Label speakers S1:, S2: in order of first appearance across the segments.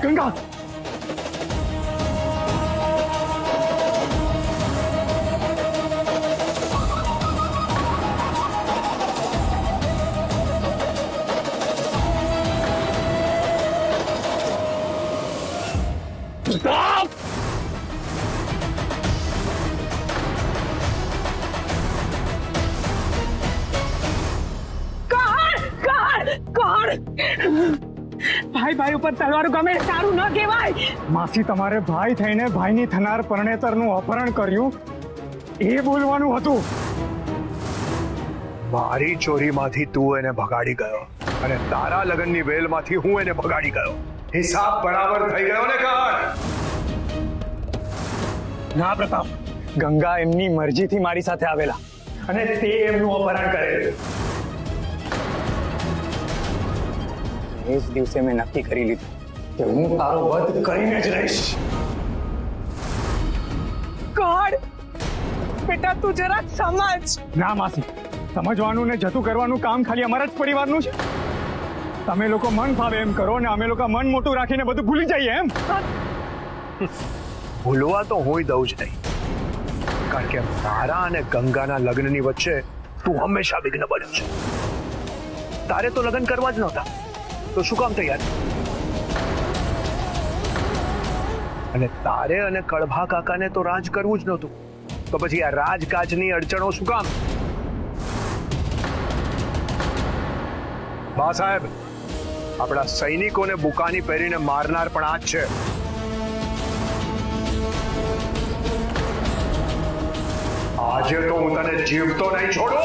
S1: Ganga Stop!
S2: ભાઈ ભાઈ ઉપર તલવાર ગમે સારું ન કહેવાય.
S1: માસી તમારે ભાઈ થઈને ભાઈની થનાર પરણેતરનું અપહરણ કર્યું એ બોલવાનું હતું.
S3: મારી ચોરીમાંથી તું એને ભગાડી ગયો અને તારા લગ્નની વેલમાંથી હું એને ભગાડી ગયો. હિસાબ બરાબર થઈ ગયો ને કાળ?
S1: ના પ્રતાપ, ગંગા એમની મરજીથી મારી સાથે આવેલા અને તે એમનું અપહરણ કરેલું. એ જ દિવસે મેં નક્કી કરી લીધું કે હું તારો વધ કરીને જ રહીશ.
S2: ગોડ બેટા તું જરા સમજ.
S1: ના માસી, સમજવાનું ને જતું કરવાનું કામ ખાલી અમારા જ પરિવારનું છે. તમે લોકો મન ફાવે એમ કરો ને અમે લોકો મન મોટું રાખીને બધું ભૂલી જઈએ એમ.
S3: ભૂલવા તો હું દઉં જ નહીં, કારણ કે તારા અને ગંગાના લગ્નની વચ્ચે તું હંમેશા વિઘ્ન બન્યો છે. તારે તો લગ્ન કરવા જ નહોતા, તો શું કામ તૈયાર? અને તારે અને કળભા કાકાને તો રાજ કરવું જ નહોતું, તો પછી આ રાજકાજની અડચણો શું કામ? બા સાહેબ, આપણા સૈનિકોને બુકાની પહેરીને મારનાર પણ આ જ છે. આજે તો હું તને જીવતો નહીં છોડું.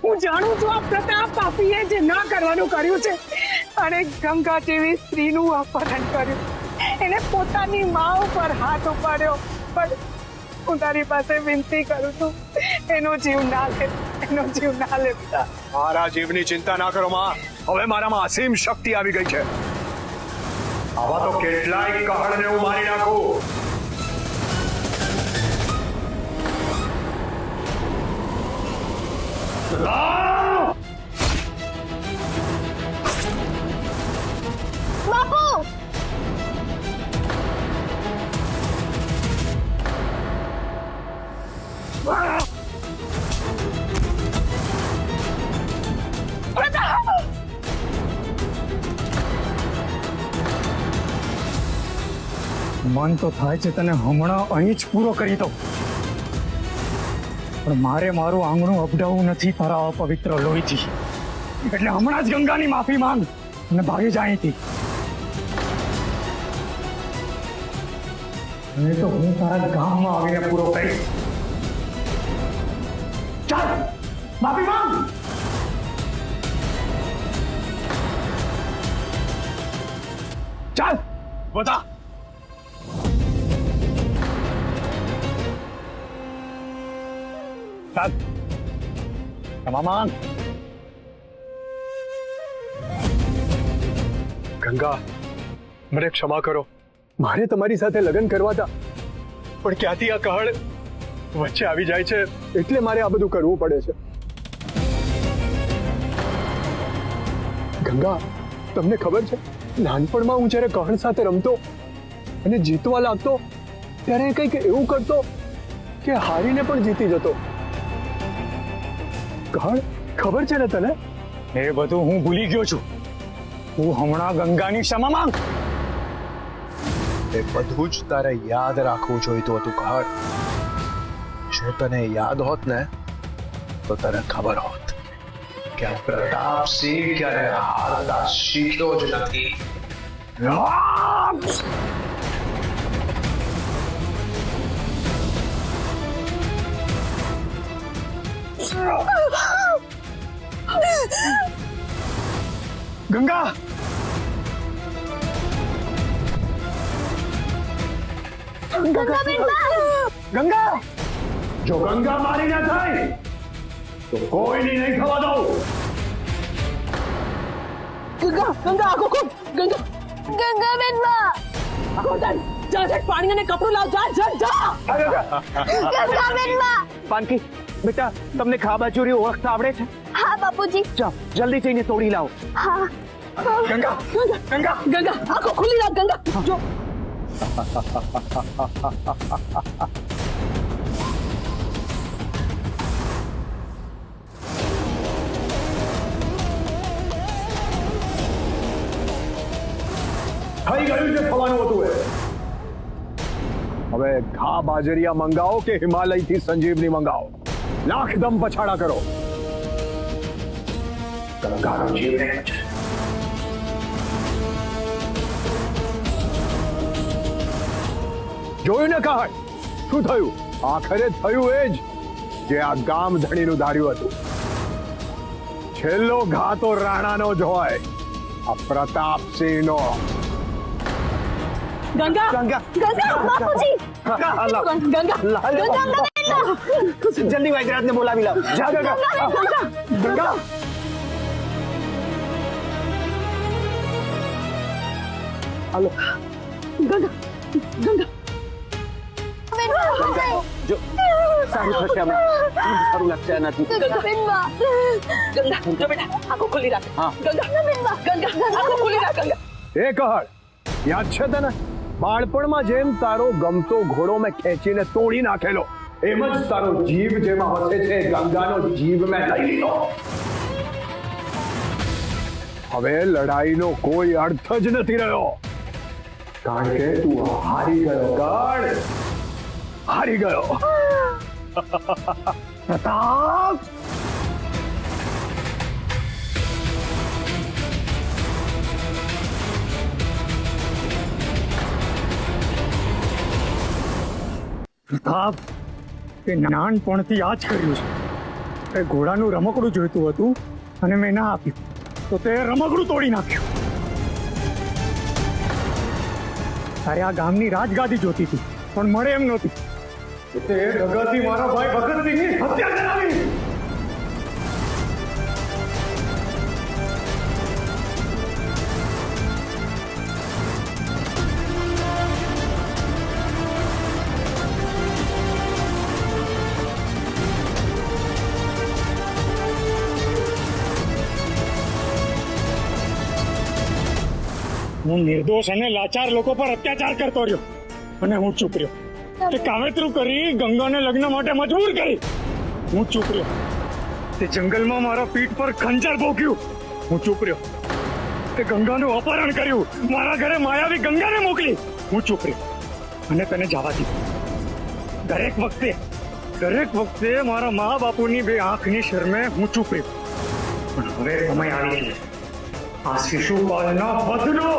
S2: હું જાણું છું આ પ્રતાપ પાપીએ જે ના કરવાનું કર્યું છે અને ગંગા જેવી સ્ત્રીનું અપહરણ કર્યું. એને પોતાની મા ઉપર હાથ ઉપાડ્યો. પણ હું તારી પાસે વિનંતી કરું છું, એનો જીવ ના લે, એનો જીવ ના લે.
S3: મારા જીવની ચિંતા ના કરો માં. હવે મારામાં અસીમ શક્તિ આવી ગઈ છે. આવા તો કેટલાય કહળને હું મારી નાખું.
S2: બાપુ
S1: મન તો થાય છે તને હમણાં અહીં જ પૂરો કરી દઉં, પણ મારે મારું આંગણું અપડાવવું નથી તારા અપવિત્ર લોહીથી. એટલે હમણાં જ ગંગાની માફી માંગ અને ભાગી જાય અહીંથી. નહીં તો હું તારા ગામમાં આવીને પૂરો કરીશ. ચાલ માફી માંગ. ચાલ બતા. ચાલ મામા.
S3: ગંગા, મને ક્ષમા કરો. મારે તમારી સાથે લગ્ન કરવા હતા, પણ ક્યાંથી આ કહળ વચ્ચે આવી જાય છે, એટલે મારે આ બધું કરવું પડે છે. ગંગા, તમને ખબર છે, નાનપણમાં હું જ્યારે કહળ સાથે રમતો અને જીતવા લાગતો ત્યારે કંઈક એવું કરતો કે હારીને પણ જીતી જતો. કહળ, ખબર છે ને તને?
S1: એ બધું હું ભૂલી ગયો છું. હું હમણાં ગંગાની ક્ષમા માંગ.
S3: એ બધું જ તારે યાદ રાખવું જોઈતું હતું કહળ. જો તને યાદ હોત ને તો તને ખબર હોત કે આ પ્રતાપસિંહ ક્યારે હારતા શીખ્યો જ નથી.
S1: ગંગા, ગંગા, જો ગંગા મારી ના થાય
S3: તો કોઈની નહીં થવા દઉં.
S2: ગંગા ગંગા આખો ખોલ ગંગા
S4: ગંગાબેન માં
S2: ગોદન જા જા પાણી અને કપડું લાવ જા જા જા
S4: ગંગાબેન માં
S1: પાનકી બેટા તમને ખાબાચોરી ઓળખતા આવડે છે?
S4: હા બાપુજી
S1: જાઓ જલ્દી જઈને તોડી લાવો.
S4: હા
S1: ગંગા
S2: ગંગા ગંગા આખો ખુલ્લી રાખ ગંગા જો
S3: થઈ ગયું છે થવાનું હતું એ. હવે ઘા બાજરિયા મંગાવો કે હિમાલયથી સંજીવની મંગાવો. લાખ દમ પછાડા કરો. ગંગાનો જીવ નહીં બચે. જોયું ને કહે શું થયું? આખરે થયું એ જ જે આ ગામ ધણીનું ધાર્યું હતું. છેલ્લો ઘા તો રાણાનો જ હોય, આ પ્રતાપસિંહનો.
S2: ગંગા
S1: ગંગા
S4: ગંગા બાપુજી
S2: ગંગા
S1: જલ્દી વૈદ્યરાજને બોલાવી લાવ. જા ગંગા ગંગા હાલો.
S2: ગંગા ગંગા
S1: જો સારું થશે હમણાં. સારું લાગશે એનાથી.
S4: ગંગાબેન માં
S2: ગંગા જો બેટા આખો ખુલ્લી રાખ
S1: હા.
S2: ગંગા આખો ખુલ્લી રાખ ગંગા
S3: એ કહળ યાદ છે તને? બાળપણમાં જેમ તારો ગમતો ઘોડો મેં ખેંચીને તોડી નાખેલો, એમ જ તારો જીવ જેમાં વસે છે ગંગાનો જીવ મેં લઈ લીધો. હવે લડાઈનો કોઈ અર્થ જ નથી રહ્યો, કારણ કે તું હારી ગયો ગણ, હારી ગયો. પ્રતાપ
S1: પ્રતાપ તે નાનપણથી આ જ કર્યું છે. તે ઘોડાનું રમકડું જોઈતું હતું અને મેં ના આપ્યું તો તે રમકડું તોડી નાખ્યું. તારે આ ગામની રાજગાદી જોતી હતી પણ મળે એમ નહોતી. તે દગાથી મારા ભાઈ ભગતસિંહની હત્યા કરાવી. હું નિર્દોષ અને લાચાર લોકો પર અત્યાચાર કરતો રહ્યો અને હું ચૂપ રહ્યો. તે કાવતરું કરી ગંગાને લગ્ન માટે મજબૂર કરી. હું ચૂપ રહ્યો. તે જંગલમાં મારા પીઠ પર ખંજર ભોગ્યું. હું ચૂપ રહ્યો. તે ગંગાનું અપહરણ કર્યું. મારા ઘરે માયાવી ગંગાને મોકલી. હું ચૂપ રહ્યો અને તેને જવા દીધું. દરેક વખતે મારા મા બાપુની બે આંખની શરમે હું ચૂપ રહ્યો. પણ હવે સમય આવી ગયો આ શિશુપાલનો બદલો.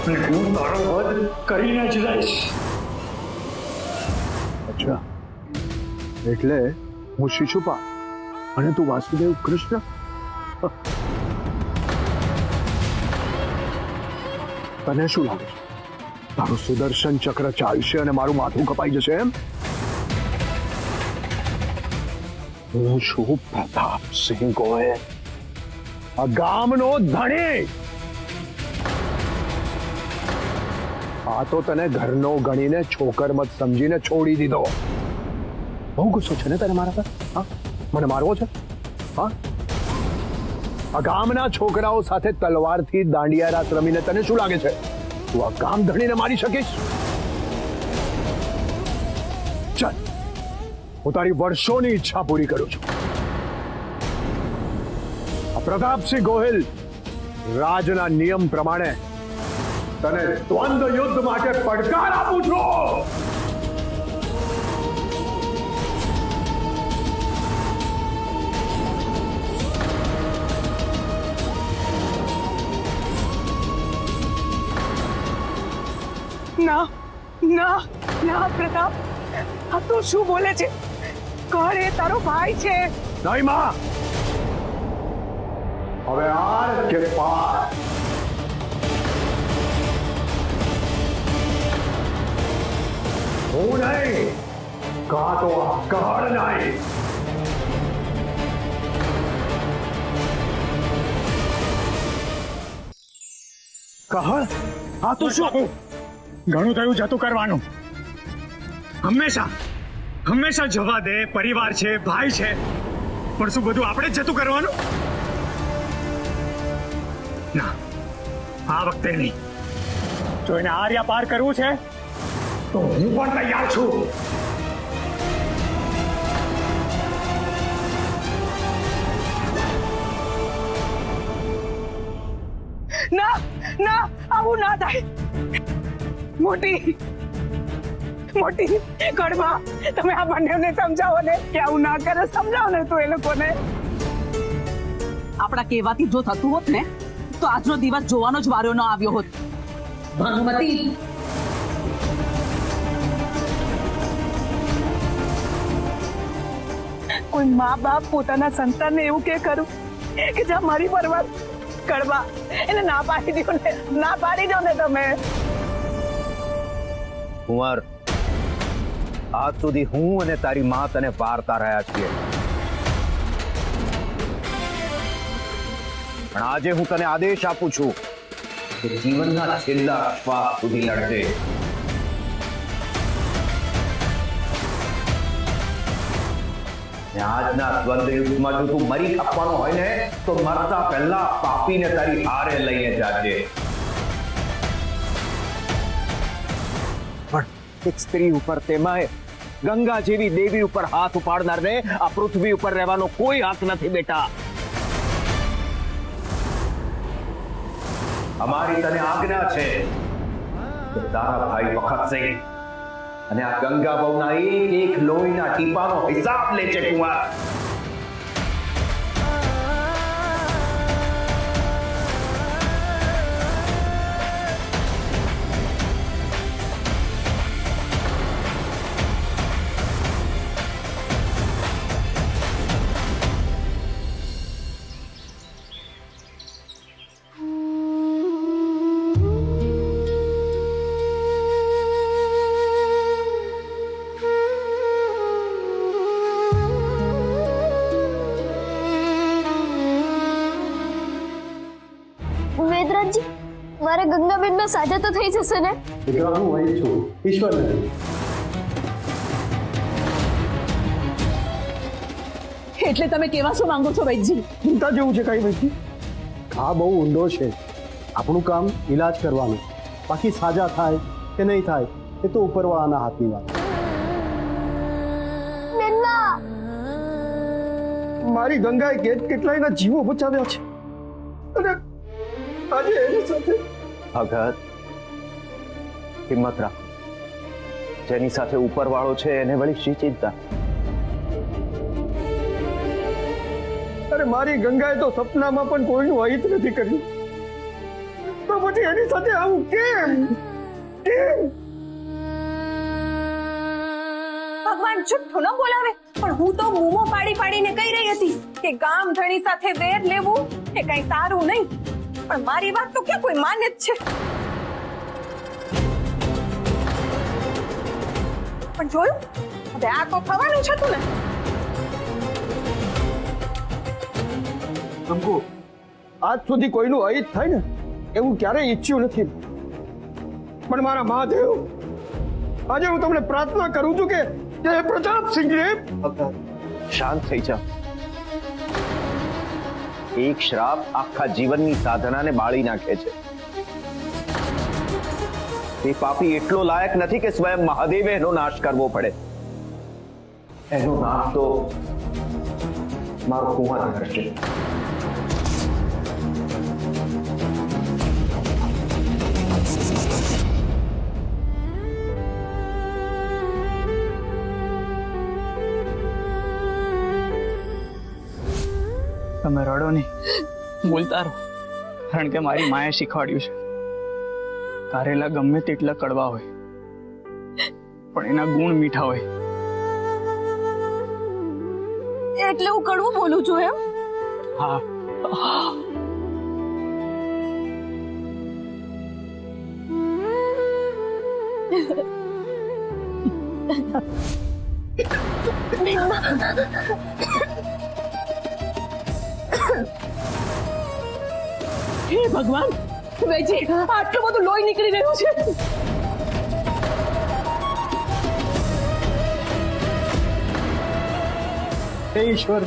S1: અને હું તારો વધ કરીને જ રહીશ.
S3: અચ્છા, એટલે હું શિશુપાલ અને તું વાસુદેવ કૃષ્ણ? તને શું લાગે છે તારું સુદર્શન ચક્ર ચાલશે અને મારું માથું કપાઈ જશે એમ? હું છું પ્રતાપસિંહ ગોયલ, આ ગામનો ધણી. આ તો તને ઘરનો ગણીને છોકર મત સમજીને છોડી દીધો. બહુ ગુસ્સો છે ને તને મારા પર? હા, મને મારવો છે? હા, આ ગામના છોકરાઓ સાથે તલવારથી દાંડિયા રાસ રમીને તને શું લાગે છે તું આ ગામ ધણીને મારી શકીશ? ચાલ, હું તારી વર્ષોની ઈચ્છા પૂરી કરું છું. આ પ્રતાપસિંહ ગોહિલ રાજના નિયમ પ્રમાણે તને દ્વંદ્વ યુદ્ધ માટે પડકાર આપું છું.
S2: ના ના ના પ્રતાપ આ તું શું બોલે છે? કોણ એ તારો ભાઈ છે?
S3: નહીં માં, હવે આર કે પાર હું નહીં, કાં તો આ કહાડ નાય.
S1: કહળ આ તો શું ઘણું થયું જતું કરવાનું. હંમેશા હંમેશા જવા દે, પરિવાર છે, ભાઈ છે, પણ શું બધું આપણે જ જતું કરવાનું? ના, આ વખતે નહીં. જો એને આર્યા પાર કરવું છે તો હું પણ તૈયાર છું.
S2: ના ના, આવું ના થાય. મોટી મોટી કડવા, તમે આ બંનેને સમજાવો ને કે આવું ના કરે. સમજાવો ને તો એ લોકોને.
S5: આપણા કહેવાથી જો થતું હોત ને તો આજનો દિવસ જોવાનો જ વારો ન આવ્યો હોત. ભાનુમતી,
S2: કોઈ મા બાપ પોતાના સંતાનને એવું કે કરું કે જ્યાં મારી પરવાર કડવા, એને ના પાડી દો ને, ના પાડી દો ને તમે.
S3: કુંવર, આજ સુધી હું અને તારી માં તને વારતા રહ્યા છીએ, પણ આજે હું તને આદેશ આપું છું કે જીવનના છેલ્લા શ્વાસ સુધી લડજે. આજના દ્વંદ્વ યુદ્ધમાં જો તું મરી ખપવાનો હોય ને તો મરતા પહેલા પાપીને તારી હારે લઈને જાજે. પણ એક સ્ત્રી ઉપર, તેમાંય ગંગા જેવી દેવી ઉપર હાથ ઉપાડનારને આ પૃથ્વી ઉપર રહેવાનો કોઈ હક નથી બેટા. અમારી તને આજ્ઞા છે કે તારા ભાઈ વખતસિંહ અને આ ગંગા બહુના એક એક લોહીના ટીપાનો હિસાબ લે છે કુંવર.
S4: વેદરાજજી, મારે ગંગાબેન ના સાજા તો થઈ જશે ને?
S6: દીકરા, હું અહીં છું, ઈશ્વર નથી.
S5: એટલે તમે કેવા શું માંગો છો વૈદજી?
S6: ચિંતા જેવું છે કઈ નથી. ઘા બહુ ઊંડો છે. આપણું કામ ઈલાજ કરવાનું, બાકી સાજા થાય કે નહીં થાય એ તો ઉપરવાળાના હાથની વાત.
S4: બેનના
S6: મારી ગંગાએ કેટલાયના જીવો બચાવ્યા છે અને આજે એની સાથે.
S3: ભગત, હિંમત રાખ. જેની સાથે ઉપરવાળો છે એને વળી શી ચિંતા?
S6: અરે મારી ગંગાએ તો સપનામાં પણ કોઈનું અહિત નથી કર્યું, તો પછી એની સાથે આવું કેમ? કેમ?
S7: ભગવાન જુઠ્ઠું ન બોલાવે, પણ હું તો બૂમો પાડી પાડીને કહી રહી હતી કે ગામ ધણી સાથે વેર લેવું એ કઈ સારું નહીં, પણ મારી વાત તો ક્યાં કોઈ માને જ છે. પણ જોયું, હવે આ તો થવાનું જ હતું ને.
S6: અંકુ, આજ સુધી કોઈનું અહિત થાય ને એવું ક્યારેય ઈચ્છ્યું નથી, પણ મારા મહાદેવ, આજે હું તમને પ્રાર્થના કરું છું કે પ્રતાપસિંહને.
S3: શાંત થઈ જા. એક શ્રાપ આખા જીવનની સાધનાને બાળી નાખે છે. એ પાપી એટલો લાયક નથી કે સ્વયં મહાદેવે એનો નાશ કરવો પડે. એનો નાશ તો મારો કુંવર કરશે.
S1: તમે રડો નહીં, બોલતા રહો, કારણ કે મારી માએ શીખવાડ્યું છે કારેલા ગમે તેટલા કડવા હોય પણ એના ગુણ મીઠા હોય.
S7: એટલે હું કડવું બોલું છું એમ?
S1: હા,
S5: હે ભગવાન, વેજી આટલું બધું લોહી નીકળી રહ્યું છે.
S3: હે ઈશ્વર,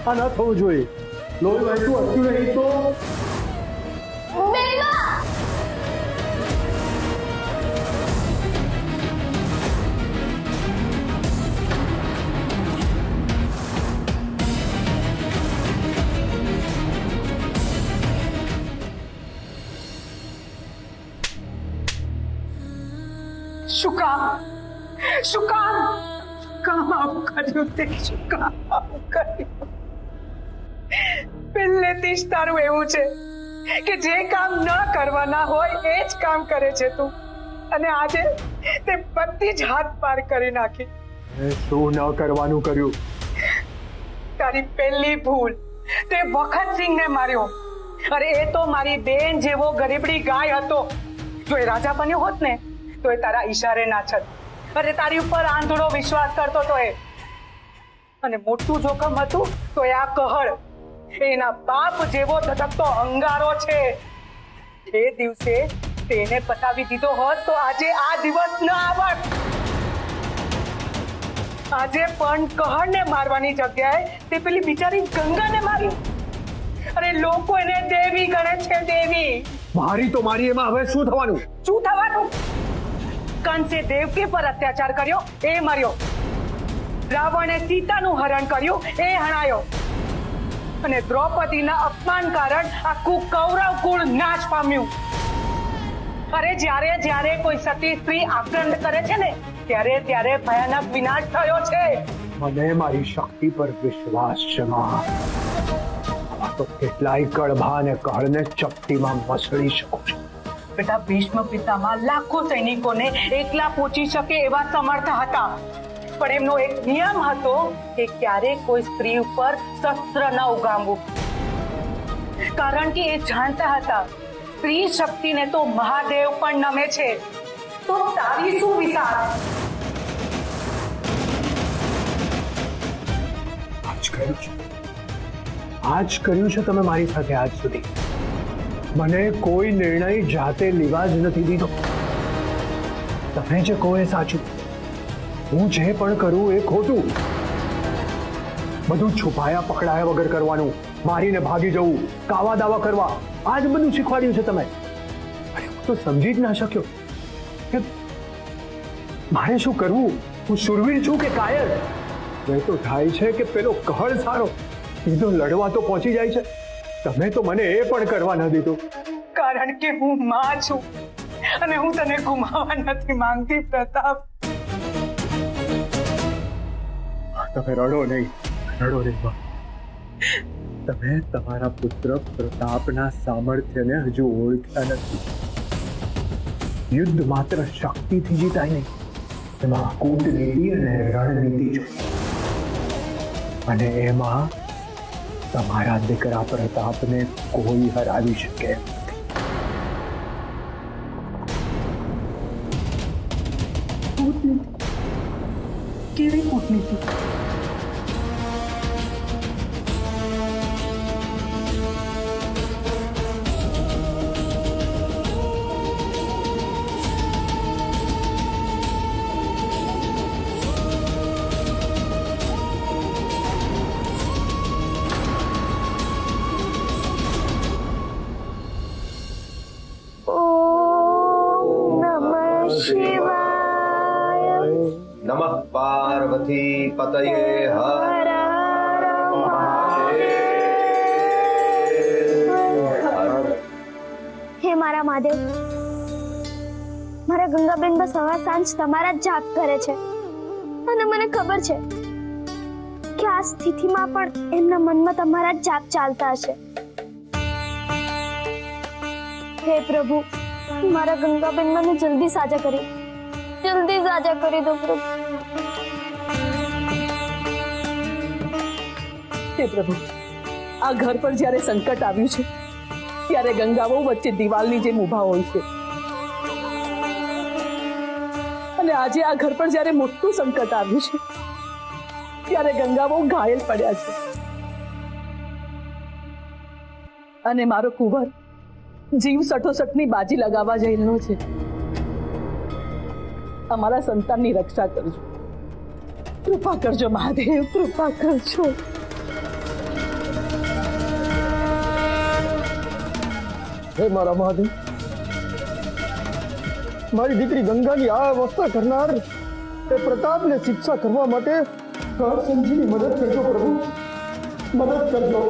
S3: આ ન થવું જોઈએ. લોહી વહેતું હતું નહીં તો
S2: શું કામ આવું કર્યું તે? શું કામ આવું કર્યું? પહેલેથી જ તારું એવું છે કે જે કામ ન કરવાના હોય એ જ કામ કરે છે તું, અને આજે તે બધી જ હાથ પાર કરી નાખી.
S3: શું ન કરવાનું કર્યું?
S2: તારી પહેલી ભૂલ, તે વખતસિંહને માર્યો. અરે એ તો મારી બેન જેવો ગરીબડી ગાય હતો. જો એ રાજા બન્યો હોત ને તો એ તારા ઈશારે નાચત. અરે તારી ઉપર આંધળો વિશ્વાસ કરતો તો એ, અને મોટું જોખમ હતું તો એ આ કહળ એના બાપ જેવો ધધકતો અંગારો છે. એ દિવસે તેને પતાવી દીધો હોત તો આજે આ દિવસ ન આવત. આજે પણ કહળને મારવાની જગ્યાએ તે પેલી બિચારી ગંગાને મારી. અરે લોકો એને દેવી ગણે છે, દેવી.
S3: મારી તો મારી, એમાં હવે શું થવાનું?
S2: શું થવાનું? કંસે દેવકી પર અત્યાચાર કર્યો, એ મર્યો. રાવણે સીતાનું હરણ કર્યું, એ હણાયો. અને દ્રૌપદીના અપમાન કારણ આખું કૌરવ કુળ નાશ પામ્યું. અરે જ્યારે કોઈ સતી સ્ત્રી આક્રંદ કરે છે ને ત્યારે ભયાનક વિનાશ થયો છે.
S3: મને મારી શક્તિ પર વિશ્વાસ છે માં. આ તો કેટલાય કડભા અને કહળને ચપટીમાં મસળી શકો છો.
S2: બેટા, ભીષ્મ પિતામાં લાખો સૈનિકોને એકલા પહોંચી શકે એવા સમર્થ હતા, પણ એમનો એક નિયમ હતો કે ક્યારેય કોઈ સ્ત્રી ઉપર શસ્ત્ર ન ઉગામવું. કારણ કે એ જાણતા હતા સ્ત્રી શક્તિને તો મહાદેવ પણ નમે છે. તો તારી શું વિચાર?
S3: આજ કર્યું છે તમે મારી સાથે આજ સુધી. મને કોઈ નિર્ણય જાતે લેવા જ નથી દીધો. તમે જે કહો એ સાચું, હું જે પણ કરું એ ખોટું. બધું છુપાયા પકડાયા વગર કરવાનું, મારીને ભાગી જવું, કાવા દાવા કરવા, આ જ બધું શીખવાડ્યું છે તમે. અરે હું તો સમજી જ ના શક્યો કે મારે શું કરવું. હું શુરવીર છું કે કાયર? એ તો થાય છે કે પેલો કહળ સારો, સીધો લડવા તો પહોંચી જાય છે. તમે તો મને એ પણ કરવા ન દીધું.
S2: કારણ કે હું માં છું અને હું તને ગુમાવવા નથી માંગતી પ્રતાપ.
S3: તમે રડો નહીં. તમે તમારા પુત્ર પ્રતાપના સામર્થ્યને હજુ ઓળખ્યા નથી. યુદ્ધ માત્ર શક્તિથી જીતાય નહીં, એમાં કૂટનીતિ અને રણનીતિ જોઈએ. અને એમાં તમારા દીકરા પ્રતાપને કોઈ હરાવી શકે એમ નથી.
S2: કેવી કૂટનીતિ?
S8: નમઃ પાર્વતી પતયે હર.
S4: હે મારા મહાદેવ, મારા ગંગાબેન બસ સવાર સાંજ તમારા જ જાપ કરે છે, અને મને ખબર છે કે આ સ્થિતિમાં પણ એમના મનમાં તમારા જ જાપ ચાલતા હશે. હે પ્રભુ, મારા ગંગાબેન મને જલ્દી સાજા કરી દો પ્રભુ.
S5: હે પ્રભુ, આ ઘર પર જ્યારે સંકટ આવ્યું છે ત્યારે ગંગાઓ વચ્ચે દિવાલની જેમ ઊભા હોય છે, અને આજે આ ઘર પર જ્યારે મોટું સંકટ આવ્યું છે ત્યારે ગંગા બહુ ઘાયલ પડ્યા છે અને મારો કુંવર જીવ સઠોસઠની બાજી લગાવવા જઈ રહ્યો છે. અમારા સંતાનની રક્ષા કરજો, કૃપા કરજો મહાદેવ, કૃપા કરજો.
S6: હે મારા મહાદેવ, મારી દીકરી ગંગાની આ અવસ્થા કરનાર એ પ્રતાપને શિક્ષા કરવા માટે ઘર સમજીની મદદ કરજો પ્રભુ, મદદ કરજો.